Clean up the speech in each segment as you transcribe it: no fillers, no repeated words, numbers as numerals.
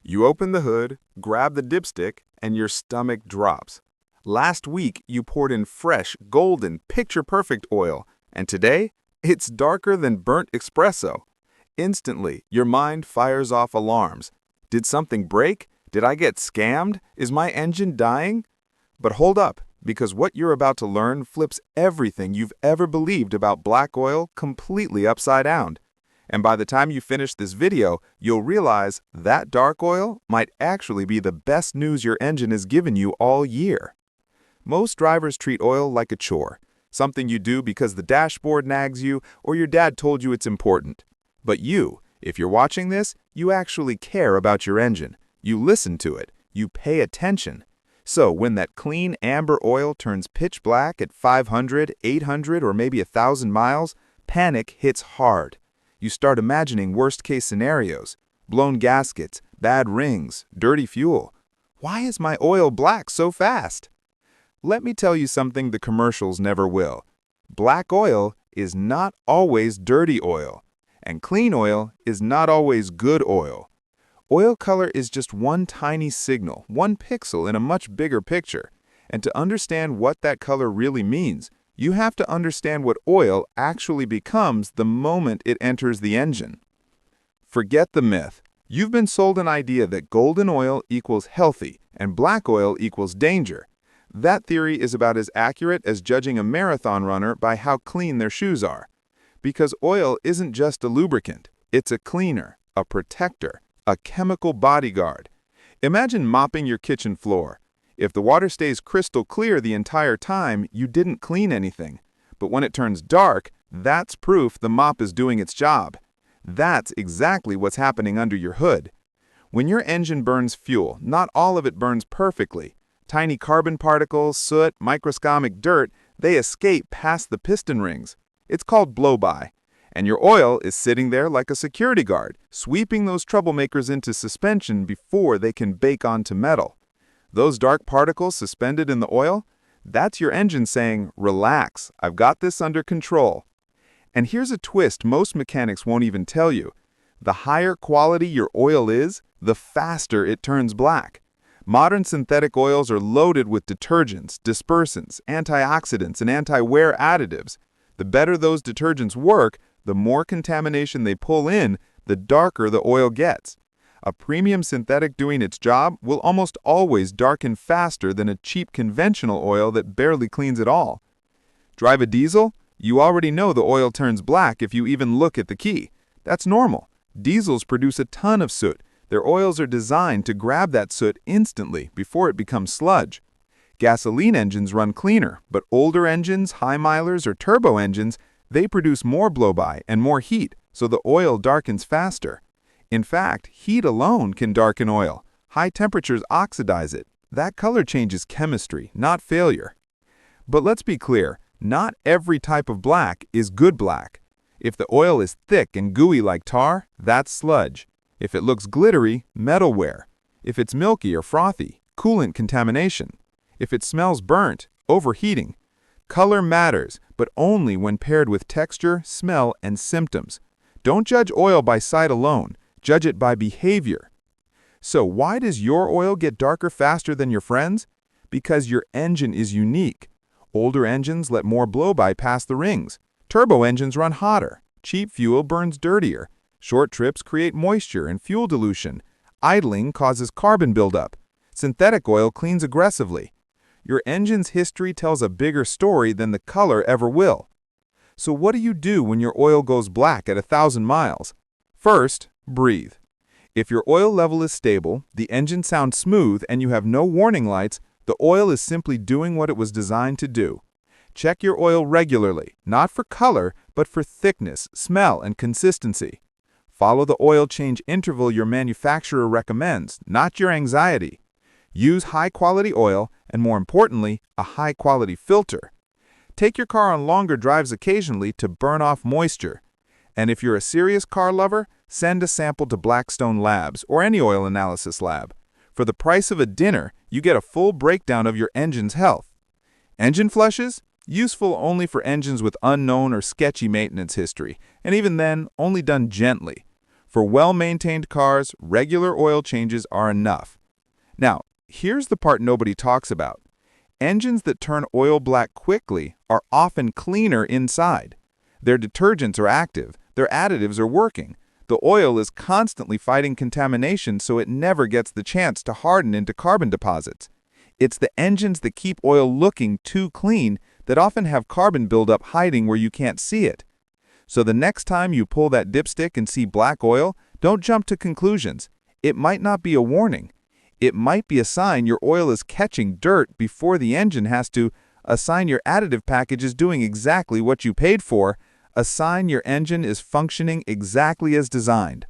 You open the hood, grab the dipstick, and your stomach drops. Last week, you poured in fresh, golden, picture-perfect oil, and today, it's darker than burnt espresso. Instantly, your mind fires off alarms. Did something break? Did I get scammed? Is my engine dying? But hold up, because what you're about to learn flips everything you've ever believed about black oil completely upside down. And by the time you finish this video, you'll realize that dark oil might actually be the best news your engine has given you all year. Most drivers treat oil like a chore, something you do because the dashboard nags you or your dad told you it's important. But you, if you're watching this, you actually care about your engine. You listen to it. You pay attention. So when that clean amber oil turns pitch black at 500, 800, or maybe 1,000 miles, panic hits hard. You start imagining worst-case scenarios, blown gaskets, bad rings, dirty fuel. Why is my oil black so fast? Let me tell you something the commercials never will. Black oil is not always dirty oil, and clean oil is not always good oil. Oil color is just one tiny signal, one pixel in a much bigger picture. And to understand what that color really means, you have to understand what oil actually becomes the moment it enters the engine. Forget the myth. You've been sold an idea that golden oil equals healthy and black oil equals danger. That theory is about as accurate as judging a marathon runner by how clean their shoes are. Because oil isn't just a lubricant, it's a cleaner, a protector, a chemical bodyguard. Imagine mopping your kitchen floor. If the water stays crystal clear the entire time, you didn't clean anything. But when it turns dark, that's proof the mop is doing its job. That's exactly what's happening under your hood. When your engine burns fuel, not all of it burns perfectly. Tiny carbon particles, soot, microscopic dirt, they escape past the piston rings. It's called blow-by. And your oil is sitting there like a security guard, sweeping those troublemakers into suspension before they can bake onto metal. Those dark particles suspended in the oil, that's your engine saying, "Relax, I've got this under control." And here's a twist most mechanics won't even tell you. The higher quality your oil is, the faster it turns black. Modern synthetic oils are loaded with detergents, dispersants, antioxidants, and anti-wear additives. The better those detergents work, the more contamination they pull in, the darker the oil gets. A premium synthetic doing its job will almost always darken faster than a cheap conventional oil that barely cleans at all. Drive a diesel? You already know the oil turns black if you even look at the key. That's normal. Diesels produce a ton of soot. Their oils are designed to grab that soot instantly before it becomes sludge. Gasoline engines run cleaner, but older engines, high milers, or turbo engines, they produce more blow-by and more heat, so the oil darkens faster. In fact, heat alone can darken oil. High temperatures oxidize it. That color change is chemistry, not failure. But let's be clear, not every type of black is good black. If the oil is thick and gooey like tar, that's sludge. If it looks glittery, metal wear. If it's milky or frothy, coolant contamination. If it smells burnt, overheating. Color matters, but only when paired with texture, smell, and symptoms. Don't judge oil by sight alone. Judge it by behavior. So why does your oil get darker faster than your friends? Because your engine is unique. Older engines let more blow-by pass the rings. Turbo engines run hotter. Cheap fuel burns dirtier. Short trips create moisture and fuel dilution. Idling causes carbon buildup. Synthetic oil cleans aggressively. Your engine's history tells a bigger story than the color ever will. So what do you do when your oil goes black at 1,000 miles? First, breathe. If your oil level is stable, the engine sounds smooth, and you have no warning lights, the oil is simply doing what it was designed to do. Check your oil regularly, not for color, but for thickness, smell, and consistency. Follow the oil change interval your manufacturer recommends, not your anxiety. Use high-quality oil, and more importantly, a high-quality filter. Take your car on longer drives occasionally to burn off moisture. And if you're a serious car lover, send a sample to Blackstone Labs or any oil analysis lab. For the price of a dinner, you get a full breakdown of your engine's health. Engine flushes? Useful only for engines with unknown or sketchy maintenance history, and even then, only done gently. For well-maintained cars, regular oil changes are enough. Now, here's the part nobody talks about. Engines that turn oil black quickly are often cleaner inside. Their detergents are active, their additives are working. The oil is constantly fighting contamination, so it never gets the chance to harden into carbon deposits. It's the engines that keep oil looking too clean that often have carbon buildup hiding where you can't see it. So the next time you pull that dipstick and see black oil, don't jump to conclusions. It might not be a warning. It might be a sign your oil is catching dirt before the engine has to, a sign your additive package is doing exactly what you paid for, a sign your engine is functioning exactly as designed.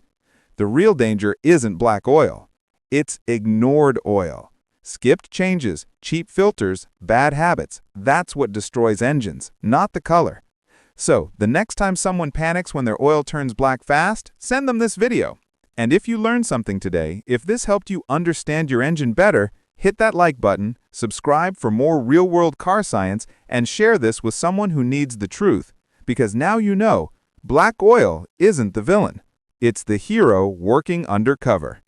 The real danger isn't black oil. It's ignored oil. Skipped changes, cheap filters, bad habits. That's what destroys engines, not the color. So, the next time someone panics when their oil turns black fast, send them this video. And if you learned something today, if this helped you understand your engine better, hit that like button, subscribe for more real-world car science, and share this with someone who needs the truth. Because now you know, black oil isn't the villain. It's the hero working undercover.